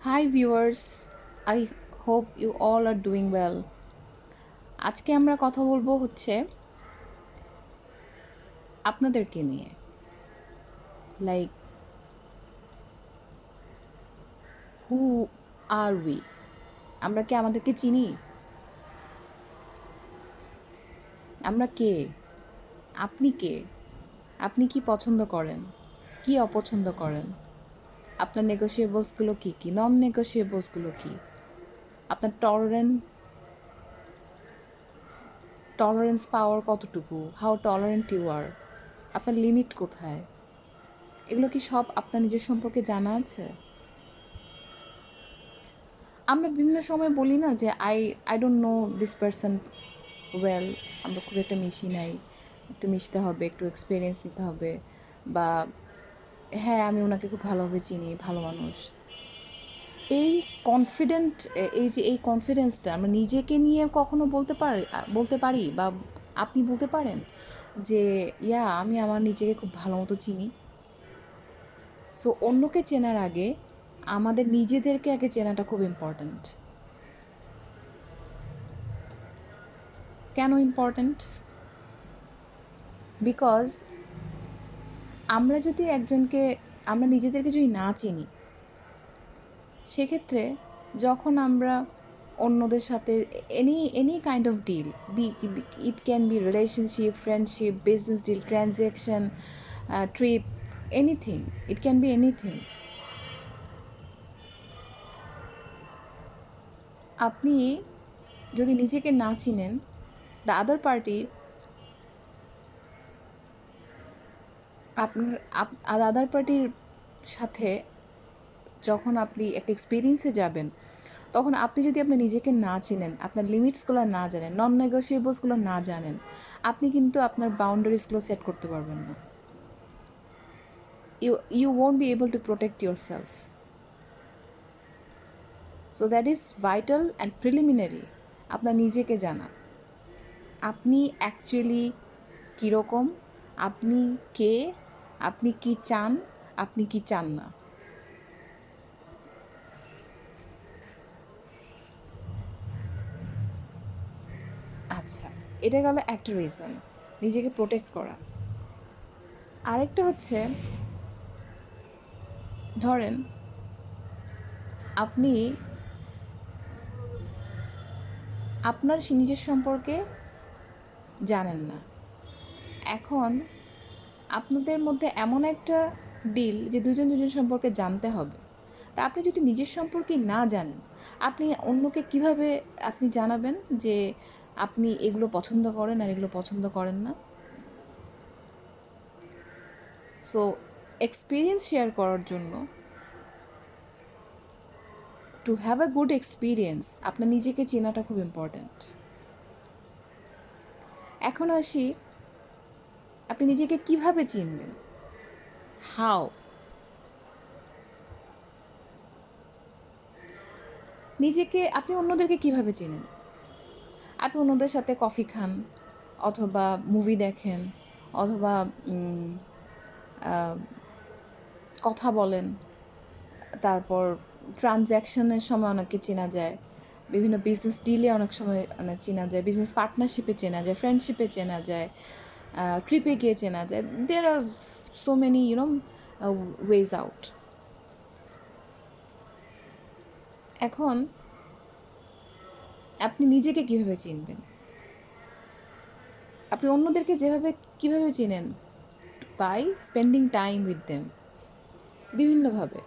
Hi viewers, I hope you all are doing well. আজকে আমরা কথা বলবো হচ্ছে আপনাদেরকে নিয়ে। Like who are we? আমরা কি আমাদেরকে চিনি? আমরা কে? আপনি কে? আপনি কি পছন্দ করেন? কি অপছন্দ করেন? আপনার নেগোশিয়েবলসগুলো কী কী? নন নেগোশিয়েবলসগুলো কী? আপনার টলারেন্স পাওয়ার কতটুকু? How tolerant you are? আপনার লিমিট কোথায়? এগুলো কি সব আপনার নিজের সম্পর্কে জানা আছে? আমরা বিভিন্ন সময় বলি না যে I don't know this person well, আমরা খুব একটা মিশি নাই, একটু মিশতে হবে, একটু এক্সপিরিয়েন্স নিতে হবে, বা হ্যাঁ আমি ওনাকে খুব ভালোভাবে চিনি, ভালো মানুষ। এই কনফিডেন্ট, এই কনফিডেন্সটা আমরা নিজেকে নিয়ে কখনো বলতে পারি বা আপনি বলতে পারেন যে আমি আমার নিজেকে খুব ভালো মতো চিনি। সো অন্যকে চেনার আগে আমাদের নিজেদেরকে আগে চেনাটা খুব ইম্পর্ট্যান্ট। কেন ইম্পর্ট্যান্ট? বিকজ আমরা নিজেদেরকে যদি না চিনি, সেক্ষেত্রে যখন আমরা অন্যদের সাথে any kind of deal, it can be relationship, friendship, business deal, transaction, trip, anything, it can be anything. আপনি যদি নিজেকে না চিনেন, দ্য আদার পার্টি আপনার আদার পার্টির সাথে যখন আপনি একটা এক্সপিরিয়েন্সে যাবেন, তখন আপনি যদি আপনি নিজেকে না চিনেন, আপনার লিমিটসগুলো না জানেন, নন নেগোশিয়েবলসগুলো না জানেন, আপনি কিন্তু আপনার বাউন্ডারিজগুলো সেট করতে পারবেন না। You won't be able to protect yourself. So that is vital and preliminary, আপনার নিজেকে জানা। আপনি অ্যাকচুয়ালি কীরকম, আপনি কে, আপনি কি চান, আপনি কি চান না। আচ্ছা, এটা গেল একটা রিজন, নিজেকে প্রোটেক্ট করা। আরেকটা হচ্ছে, ধরেন আপনি আপনার নিজের সম্পর্কে জানেন না। এখন আপনাদের মধ্যে এমন একটা ডিল যে দুজন দুজন সম্পর্কে জানতে হবে। তা আপনি যদি নিজের সম্পর্কে না জানেন, আপনি অন্যকে কিভাবে আপনি জানাবেন যে আপনি এগুলো পছন্দ করেন আর এগুলো পছন্দ করেন না? সো এক্সপিরিয়েন্স শেয়ার করার জন্য, to have a good experience, আপনার নিজেকে চেনাটা খুব ইম্পর্ট্যান্ট। এখন আসি, আপনি নিজেকে কিভাবে চিনবেন? হাউ? নিজেকে আপনি অন্যদেরকে কিভাবে চেনেন? আপনি অন্যদের সাথে কফি খান, অথবা মুভি দেখেন, অথবা আহ, কথা বলেন, তারপর ট্রানজ্যাকশনের সময় অনেককে চেনা যায়, বিভিন্ন বিজনেস ডিলে অনেক সময় অনেক চেনা যায়, বিজনেস পার্টনারশিপে চেনা যায়, ফ্রেন্ডশিপে চেনা যায়, ট্রিপে গিয়ে চেনা যায়। There are so many ways out. এখন আপনি নিজেকে কিভাবে চিনবেন? আপনি অন্যদেরকে কিভাবে চিনেন? By spending time with them, বিভিন্নভাবে।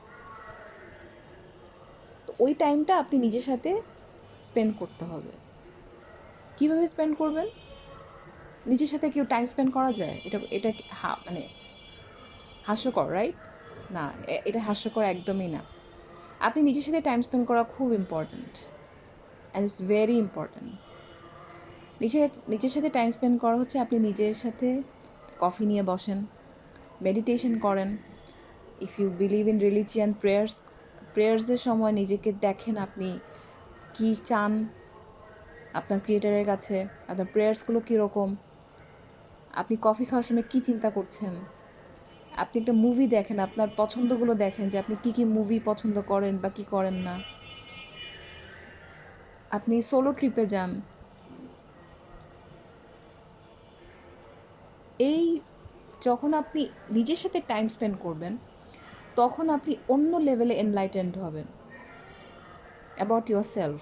তো ওই টাইমটা আপনি নিজের সাথে স্পেন্ড করতে হবে। কীভাবে স্পেন্ড করবেন? নিজের সাথে কেউ টাইম স্পেন্ড করা যায়? এটা এটা মানে হাস্যকর, রাইট? না, এটা হাস্যকর একদমই না। আপনি নিজের সাথে টাইম স্পেন্ড করা খুব important, and it's very important. নিজের সাথে টাইম স্পেন্ড করা হচ্ছে আপনি নিজের সাথে কফি নিয়ে বসেন, মেডিটেশন করেন। If you believe in religion, প্রেয়ার্সের সময় নিজেকে দেখেন আপনি কি চান আপনার ক্রিয়েটারের কাছে, আপনার প্রেয়ার্সগুলো কীরকম, আপনি কফি খাওয়ার সময় কী চিন্তা করছেন, আপনি একটা মুভি দেখেন, আপনার পছন্দগুলো দেখেন যে আপনি কী কী মুভি পছন্দ করেন বা কী করেন না। আপনি সোলো ট্রিপে যান। এই যখন আপনি নিজের সাথে টাইম স্পেন্ড করবেন, তখন আপনি অন্য লেভেলে এনলাইটেন্ড হবেন about your self.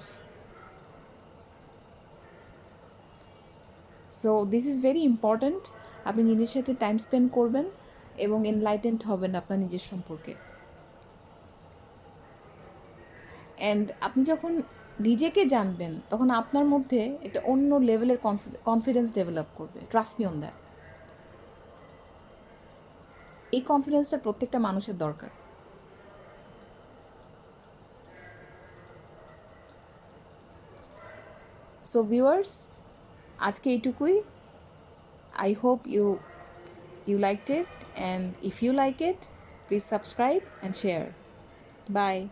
So this is very important. আপনি নিজের সাথে টাইম স্পেন্ড করবেন এবং এনলাইটেন্ড হবেন আপনার নিজের সম্পর্কে। অ্যান্ড আপনি যখন নিজেকে জানবেন, তখন আপনার মধ্যে একটা অন্য লেভেলের কনফিডেন্স ডেভেলপ করবে। Trust me on that. এই কনফিডেন্সটা প্রত্যেকটা মানুষের দরকার। সো ভিউয়ার্স, আজকে এইটুকুই। I hope you liked it, and if you like it, please subscribe and share. Bye.